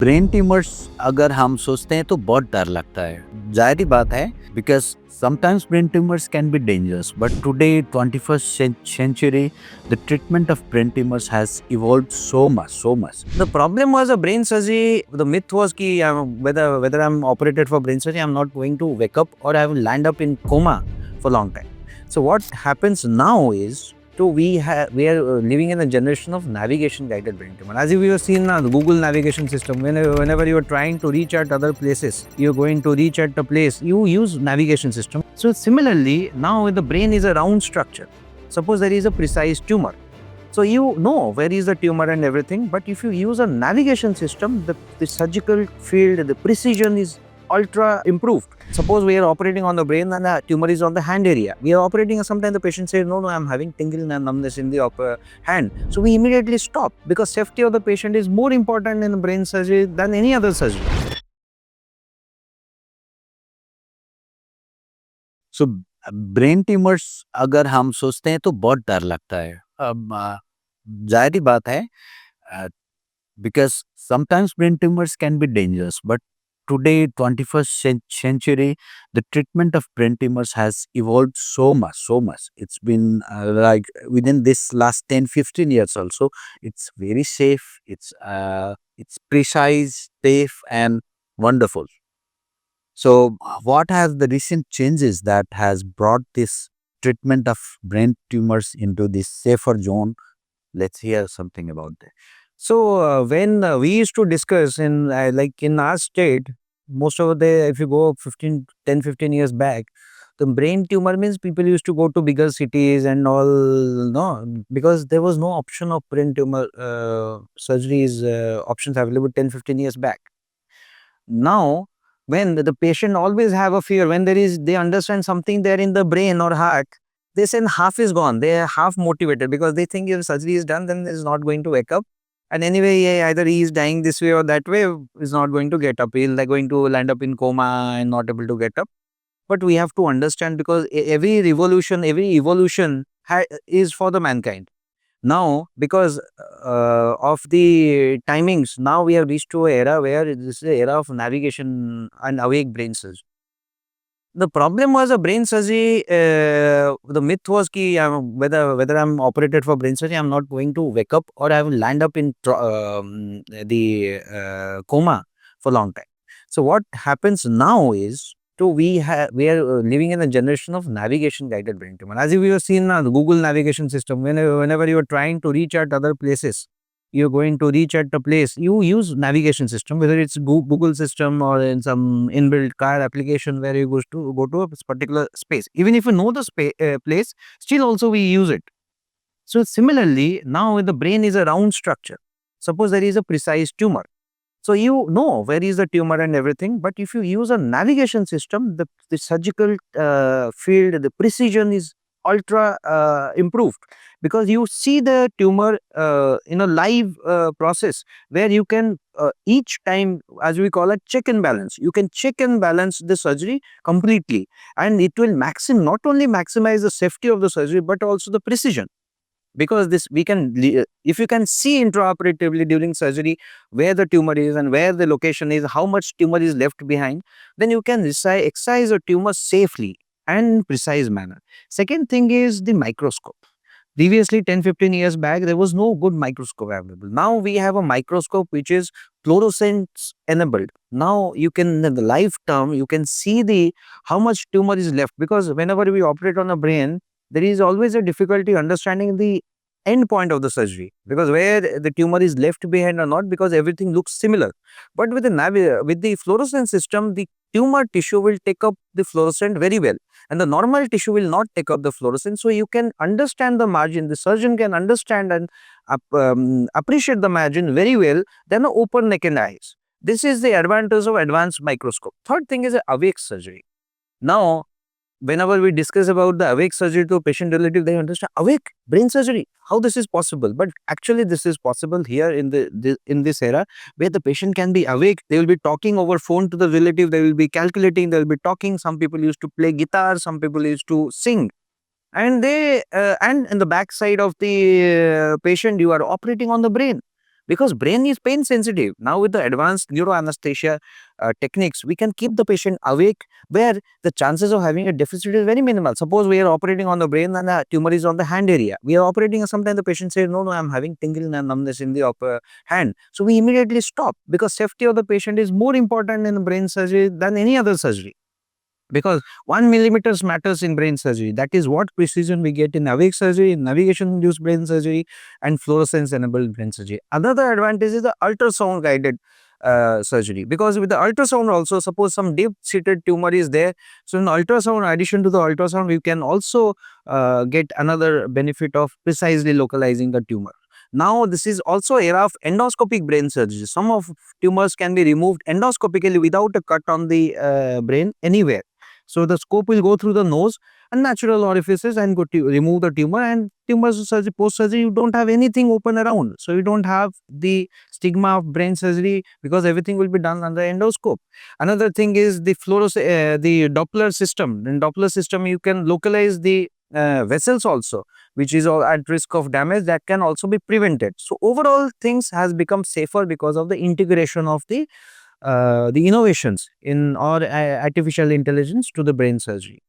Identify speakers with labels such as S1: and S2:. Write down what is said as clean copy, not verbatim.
S1: Brain tumours अगर हम सोचते हैं तो बहुत डर लगता है। जाहिर बात है, because sometimes brain tumors can be dangerous, but today 21st century the treatment of brain tumors has evolved so much. The problem was a brain surgery. The myth was ki whether I'm operated for brain surgery, I'm not going to wake up or I will land up in coma for a long time. So what happens now is, so we are living in a generation of navigation guided brain tumor. As you have seen now, the Google navigation system, whenever you are trying to reach at other places, you're going to reach at a place, you use navigation system. So similarly, now the brain is a round structure. Suppose there is a precise tumor. So you know where is the tumor and everything, but if you use a navigation system, the surgical field, the precision is ultra improved. Suppose we are operating on the brain and the tumor is on the hand area. We are operating and sometimes the patient says, no, I'm having tingle and numbness in the upper hand. So we immediately stop because safety of the patient is more important in the brain surgery than any other surgery. So brain tumours अगर हम सोचते हैं तो बहुत डर लगता है। अब जाहिर बात है, because sometimes brain tumors can be dangerous, but today 21st century the treatment of brain tumors has evolved so much. It's been like within this last 10-15 years also, it's very safe, it's precise, safe and wonderful. So what has the recent changes that has brought this treatment of brain tumors into this safer zone? Let's hear something about that. So when we used to discuss in like in our state, most of the, if you go 10-15 years back, the brain tumor means people used to go to bigger cities and all, no, because there was no option of brain tumor surgeries options available 10-15 years back. Now, when the patient always have a fear, when they understand something there in the brain or heart, they say half is gone. They are half motivated because they think if surgery is done, then is not going to wake up. And anyway, either he is dying this way or that way, is not going to get up. He's like going to land up in coma and not able to get up. But we have to understand because every revolution, every evolution is for the mankind. Now, because of the timings, now we have reached to an era where this is the era of navigation and awake brain surgery. The problem was a brain surgery. The myth was ki whether I'm operated for brain surgery, I'm not going to wake up or I will land up in the coma for a long time. So what happens now is, so we are living in a generation of navigation guided brain tumor. As you have seen now, the Google navigation system, whenever you are trying to reach at other places, you're going to reach at a place, you use navigation system, whether it's Google system or in some inbuilt car application where you go to a particular space. Even if you know the place, still also we use it. So similarly, now the brain is a round structure. Suppose there is a precise tumor. So you know where is the tumor and everything, but if you use a navigation system, the surgical field, the precision is ultra improved because you see the tumor in a live process where you can each time, as we call it, check and balance. You can check and balance the surgery completely, and it will not only maximize the safety of the surgery but also the precision, because this we can if you can see intraoperatively during surgery where the tumor is and where the location is, how much tumor is left behind, then you can excise a tumor safely and precise manner. Second thing is the microscope. Previously 10-15 years back there was no good microscope available. Now we have a microscope which is fluorescence enabled. Now you can, in the live term, you can see the how much tumor is left, because whenever we operate on a brain, there is always a difficulty understanding the end point of the surgery, because where the tumor is left behind or not, because everything looks similar. But with the fluorescence system, the tumor tissue will take up the fluorescent very well and the normal tissue will not take up the fluorescence. So you can understand the margin, the surgeon can understand and appreciate the margin very well than an open naked eyes. This is the advantage of advanced microscope. Third thing is awake surgery. Now, whenever we discuss about the awake surgery to a patient relative, they understand awake brain surgery, how this is possible. But actually this is possible here in in this era where the patient can be awake. They will be talking over phone to the relative, they will be calculating, they will be talking. Some people used to play guitar, some people used to sing, and they and in the back side of the patient you are operating on the brain. because brain is pain sensitive. Now with the advanced neuroanesthesia techniques, we can keep the patient awake where the chances of having a deficit is very minimal. Suppose we are operating on the brain and the tumor is on the hand area. We are operating and sometimes the patient says, no, I'm having tingling and numbness in the upper hand. So we immediately stop, because safety of the patient is more important in brain surgery than any other surgery. Because 1 millimeters matters in brain surgery. That is what precision we get in awake surgery, in navigation-induced brain surgery, and fluorescence-enabled brain surgery. Another advantage is the ultrasound-guided surgery, because with the ultrasound also, suppose some deep-seated tumor is there, so in ultrasound, addition to the ultrasound, we can also get another benefit of precisely localizing the tumor. Now, this is also era of endoscopic brain surgery. Some of tumors can be removed endoscopically without a cut on the brain anywhere. So the scope will go through the nose and natural orifices and go to remove the tumor, and tumor surgery, post surgery, you don't have anything open around. So you don't have the stigma of brain surgery, because everything will be done under endoscope. Another thing is the the Doppler system. In Doppler system, you can localize the vessels also, which is all at risk of damage, that can also be prevented. So overall things has become safer because of the integration of the innovations in or artificial intelligence to the brain surgery.